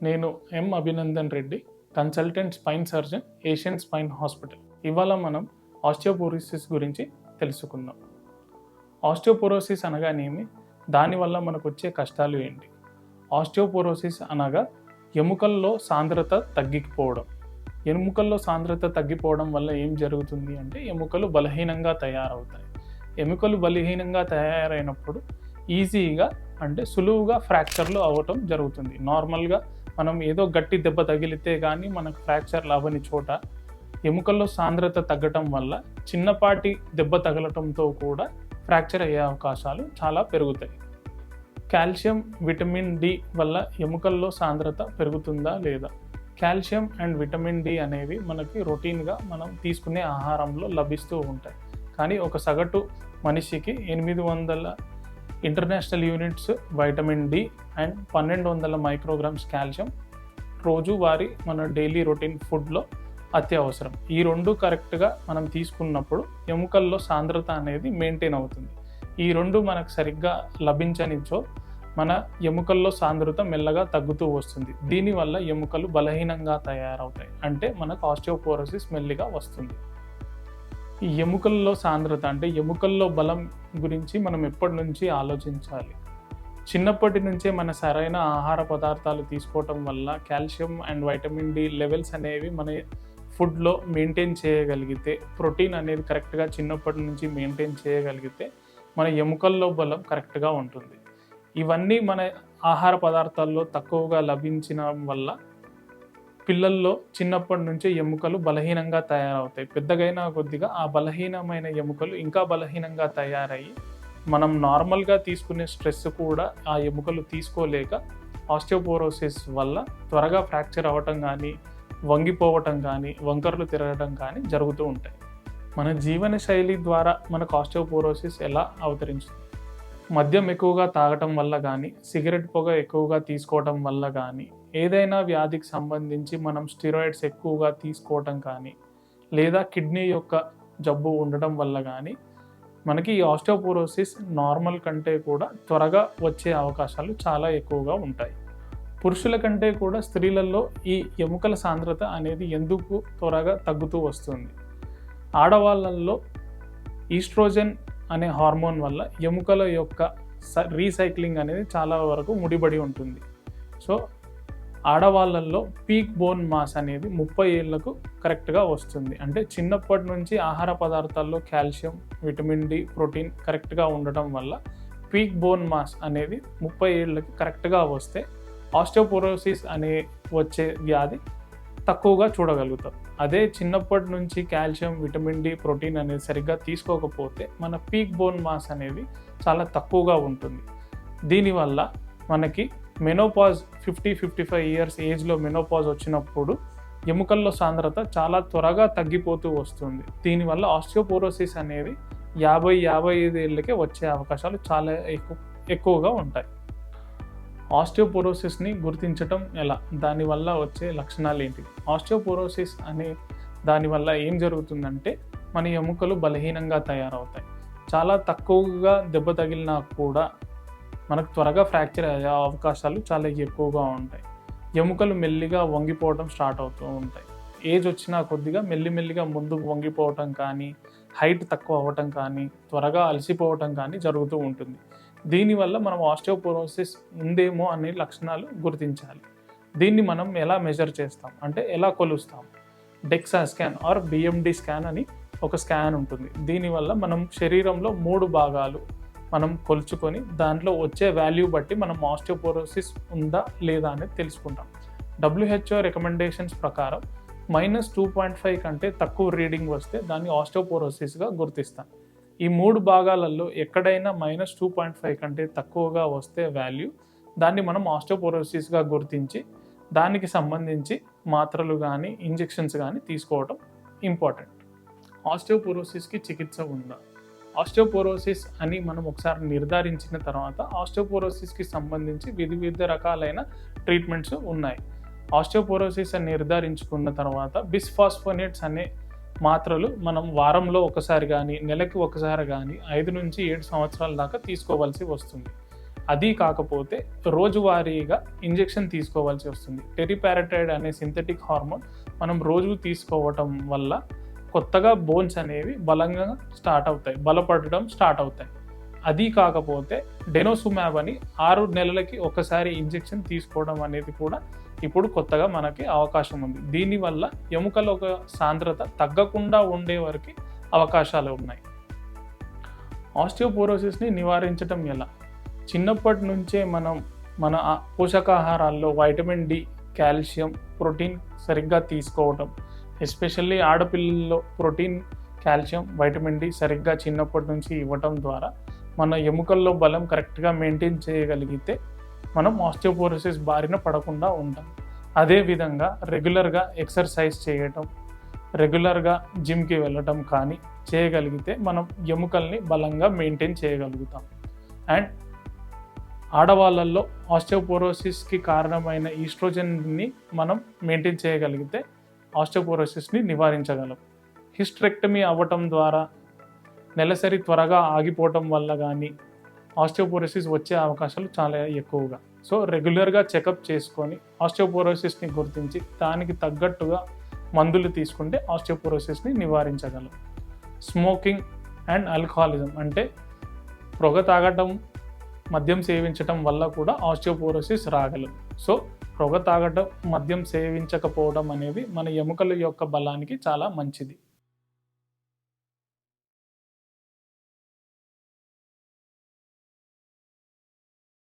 నేను Abhinandan Reddy, consultant spine surgeon, Asian spine hospital. ఇవాళ మనం ఆస్టియోపోరోసిస్ గురించి తెలుసుకుందాం. ఆస్టియోపోరోసిస్ అనగానేమి, దానివల్ల మనకు వచ్చే కష్టాలు ఏంటి? ఆస్టియోపోరోసిస్ అనగా ఎముకల్లో సాంద్రత తగ్గిపోవడం. ఎముకల్లో సాంద్రత తగ్గిపోవడం వల్ల ఏం జరుగుతుంది అంటే ఎముకలు బలహీనంగా తయారవుతాయి. ఎముకలు బలహీనంగా తయారైనప్పుడు ఈజీగా అంటే సులువుగా ఫ్రాక్చర్లు అవ్వటం జరుగుతుంది. నార్మల్గా మనం ఏదో గట్టి దెబ్బ తగిలితే కానీ మనకు ఫ్రాక్చర్లు అవ్వని చోట ఎముకల్లో సాంద్రత తగ్గటం వల్ల చిన్నపాటి దెబ్బ తగలటంతో కూడా ఫ్రాక్చర్ అయ్యే అవకాశాలు చాలా పెరుగుతాయి. కాల్షియం, విటమిన్ డి వల్ల ఎముకల్లో సాంద్రత పెరుగుతుందా లేదా? కాల్షియం అండ్ విటమిన్ డి అనేవి మనకి రొటీన్గా మనం తీసుకునే ఆహారంలో లభిస్తూ ఉంటాయి. కానీ ఒక సగటు మనిషికి 800 international units vitamin D and 1200 micrograms calcium రోజువారీ మన డైలీ రొటీన్ ఫుడ్లో అత్యవసరం. ఈ రెండు కరెక్ట్గా మనం తీసుకున్నప్పుడు ఎముకల్లో సాంద్రత అనేది మెయింటైన్ అవుతుంది. ఈ రెండు మనకు సరిగ్గా లభించనిచో మన ఎముకల్లో సాంద్రత మెల్లగా తగ్గుతూ వస్తుంది. దీనివల్ల ఎముకలు బలహీనంగా తయారవుతాయి, అంటే మనకు ఆస్టియోపోరోసిస్ మెల్లిగా వస్తుంది. ఈ ఎముకల్లో సాంద్రత అంటే ఎముకల్లో బలం గురించి మనం ఎప్పటి నుంచి ఆలోచించాలి. చిన్నప్పటి నుంచే మన సరైన ఆహార పదార్థాలు తీసుకోవటం వల్ల calcium and vitamin D levels అనేవి మన ఫుడ్లో మెయింటైన్ చేయగలిగితే, ప్రోటీన్ అనేది కరెక్ట్గా చిన్నప్పటి నుంచి మెయింటైన్ చేయగలిగితే మన ఎముకల్లో బలం కరెక్ట్గా ఉంటుంది. ఇవన్నీ మన ఆహార పదార్థాల్లో తక్కువగా లభించడం వల్ల పిల్లల్లో చిన్నప్పటి నుంచే ఎముకలు బలహీనంగా తయారవుతాయి. పెద్దగైన కొద్దిగా ఆ బలహీనమైన ఎముకలు ఇంకా బలహీనంగా తయారయ్యి మనం నార్మల్గా తీసుకునే స్ట్రెస్ కూడా ఆ ఎముకలు తీసుకోలేక ఆస్టియోపోరోసిస్ వల్ల త్వరగా ఫ్రాక్చర్ అవ్వటం కానీ, వంగిపోవటం కానీ, వంకర్లు తిరగడం కానీ జరుగుతూ ఉంటాయి. మన జీవన శైలి ద్వారా మనకు ఆస్టియోపోరోసిస్ ఎలా అవతరించింది? మద్యం ఎక్కువగా తాగటం వల్ల కానీ, సిగరెట్ పొగ ఎక్కువగా తీసుకోవటం వల్ల కానీ, ఏదైనా వ్యాధికి సంబంధించి మనం స్టిరాయిడ్స్ ఎక్కువగా తీసుకోవటం కానీ, లేదా కిడ్నీ యొక్క జబ్బు ఉండటం వల్ల కానీ మనకి ఈ ఆస్టియోపోరోసిస్ నార్మల్ కంటే కూడా త్వరగా వచ్చే అవకాశాలు చాలా ఎక్కువగా ఉంటాయి. పురుషుల కంటే కూడా స్త్రీలలో ఈ ఎముకల సాంద్రత అనేది ఎందుకు త్వరగా తగ్గుతూ వస్తుంది? ఆడవాళ్ళల్లో ఈస్ట్రోజన్ అనే హార్మోన్ వల్ల ఎముకల యొక్క రీసైక్లింగ్ అనేది చాలా వరకు ముడిపడి ఉంటుంది. సో ఆడవాళ్ళల్లో పీక్ బోన్ మాస్ అనేది 30 ఏళ్లకు కరెక్ట్గా వస్తుంది. అంటే చిన్నప్పటి నుంచి ఆహార పదార్థాల్లో కాల్షియం, విటమిన్ డి, ప్రోటీన్ కరెక్ట్గా ఉండటం వల్ల పీక్ బోన్ మాస్ అనేది 30 ఏళ్ళకి కరెక్ట్గా వస్తే ఆస్టియోపోరోసిస్ అనే వచ్చే వ్యాధి తక్కువగా చూడగలుగుతాం. అదే చిన్నప్పటి నుంచి కాల్షియం, విటమిన్ డి, ప్రోటీన్ అనేది సరిగ్గా తీసుకోకపోతే మన పీక్ బోన్ మాస్ అనేది చాలా తక్కువగా ఉంటుంది. దీనివల్ల మనకి మెనోపాజ్ 50-55 ఇయర్స్ ఏజ్లో మెనోపాజ్ వచ్చినప్పుడు ఎముకల్లో సాంద్రత చాలా త్వరగా తగ్గిపోతూ వస్తుంది. దీనివల్ల ఆస్టియోపోరోసిస్ అనేది 50-55 ఏళ్ళకే వచ్చే అవకాశాలు చాలా ఎక్కువగా ఉంటాయి. ఆస్టియోపోరోసిస్ని గుర్తించటం ఎలా? దానివల్ల వచ్చే లక్షణాలు ఏంటి? ఆస్టియోపోరోసిస్ అనే దానివల్ల ఏం జరుగుతుందంటే మన ఎముకలు బలహీనంగా తయారవుతాయి. చాలా తక్కువగా దెబ్బ తగిలినా కూడా మనకు త్వరగా ఫ్రాక్చర్ అయ్యే అవకాశాలు చాలా ఎక్కువగా ఉంటాయి. ఎముకలు మెల్లిగా వంగిపోవడం స్టార్ట్ అవుతూ ఉంటాయి. ఏజ్ వచ్చినా కొద్దిగా మెల్లిమెల్లిగా ముందుకు వంగిపోవటం కానీ, హైట్ తక్కువ అవ్వటం కానీ, త్వరగా అలసిపోవటం కానీ జరుగుతూ ఉంటుంది. దీనివల్ల మనం ఆస్టియోపోరోసిస్ ఉందేమో అనే లక్షణాలు గుర్తించాలి. దీన్ని మనం ఎలా మెజర్ చేస్తాం అంటే ఎలా కొలుస్తాం? DEXA scan or BMD scan అని ఒక స్కాన్ ఉంటుంది. దీనివల్ల మనం శరీరంలో 3 భాగాలు మనం కొలుచుకొని దాంట్లో వచ్చే వాల్యూ బట్టి మనం ఆస్టియోపోరోసిస్ ఉందా లేదా అనేది తెలుసుకుంటాం. WHO రికమెండేషన్స్ ప్రకారం -2.5 కంటే తక్కువ రీడింగ్ వస్తే దాన్ని ఆస్టియోపోరోసిస్గా గుర్తిస్తాం. ఈ 3 భాగాలలో ఎక్కడైనా -2.5 కంటే తక్కువగా వస్తే వాల్యూ, దాన్ని మనం ఆస్టియోపోరోసిస్గా గుర్తించి దానికి సంబంధించి మాత్రలు కానీ, ఇంజెక్షన్స్ కానీ తీసుకోవడం ఇంపార్టెంట్. ఆస్టియోపోరోసిస్కి చికిత్స ఉందా? ఆస్టియోపోరోసిస్ అని మనం ఒకసారి నిర్ధారించిన తర్వాత ఆస్టియోపోరోసిస్కి సంబంధించి వివిధ రకాలైన ట్రీట్మెంట్స్ ఉన్నాయి. ఆస్టియోపోరోసిస్ అని నిర్ధారించుకున్న తర్వాత బిస్ఫాస్ఫోనేట్స్ అనే మాత్రలు మనం వారంలో ఒకసారి కానీ, నెలకి ఒకసారి కానీ 5 నుంచి 7 సంవత్సరాల దాకా తీసుకోవాల్సి వస్తుంది. అది కాకపోతే రోజువారీగా ఇంజెక్షన్ తీసుకోవాల్సి వస్తుంది. టెరిపారటైడ్ అనే సింథటిక్ హార్మోన్ మనం రోజు తీసుకోవటం వల్ల కొత్తగా బోన్స్ అనేవి బలంగా బలపడడం స్టార్ట్ అవుతాయి. అది కాకపోతే డెనోసుమాబ్ అని 6 నెలలకి ఒకసారి ఇంజెక్షన్ తీసుకోవడం అనేది కూడా ఇప్పుడు కొత్తగా మనకి అవకాశం ఉంది. దీనివల్ల ఎముకల ఒక సాంద్రత తగ్గకుండా ఉండే వరకు అవకాశాలు ఉన్నాయి. ఆస్టియోపోరోసిస్ని నివారించడం ఎలా? చిన్నప్పటి నుంచే మన పోషకాహారాల్లో వైటమిన్ డి, కాల్షియం, ప్రోటీన్ సరిగ్గా తీసుకోవటం, ఎస్పెషల్లీ ఆడపిల్లల్లో ప్రోటీన్, కాల్షియం, వైటమిన్ డి సరిగ్గా చిన్నప్పటి నుంచి ఇవ్వటం ద్వారా మన ఎముకల్లో బలం కరెక్ట్గా మెయింటైన్ చేయగలిగితే మనం ఆస్టియోపోరోసిస్ బారిన పడకుండా ఉంటాం. అదేవిధంగా రెగ్యులర్గా ఎక్సర్సైజ్ చేయటం, రెగ్యులర్గా జిమ్కి వెళ్ళటం కానీ చేయగలిగితే మనం ఎముకల్ని బలంగా మెయింటైన్ చేయగలుగుతాం. అండ్ ఆడవాళ్ళల్లో ఆస్టియోపోరోసిస్కి కారణమైన ఈస్ట్రోజన్ని మనం మెయింటైన్ చేయగలిగితే ఆస్టియోపోరోసిస్ని నివారించగలం. హిస్టరెక్టమీ అవ్వటం ద్వారా నెలసరి త్వరగా ఆగిపోవటం వల్ల కానీ ఆస్టియోపోరోసిస్ వచ్చే అవకాశాలు చాలా ఎక్కువగా. సో రెగ్యులర్గా చెకప్ చేసుకొని ఆస్టియోపోరోసిస్ని గుర్తించి దానికి తగ్గట్టుగా మందులు తీసుకుంటే ఆస్టియోపోరోసిస్ని నివారించగలం. స్మోకింగ్ అండ్ ఆల్కహాలిజం అంటే పొగ తాగటం, మద్యం సేవించటం వల్ల కూడా ఆస్టియోపోరోసిస్ రాగలదు. సో పొగ తాగటం, మద్యం సేవించకపోవడం అనేది మన ఎముకల యొక్క బలానికి చాలా మంచిది.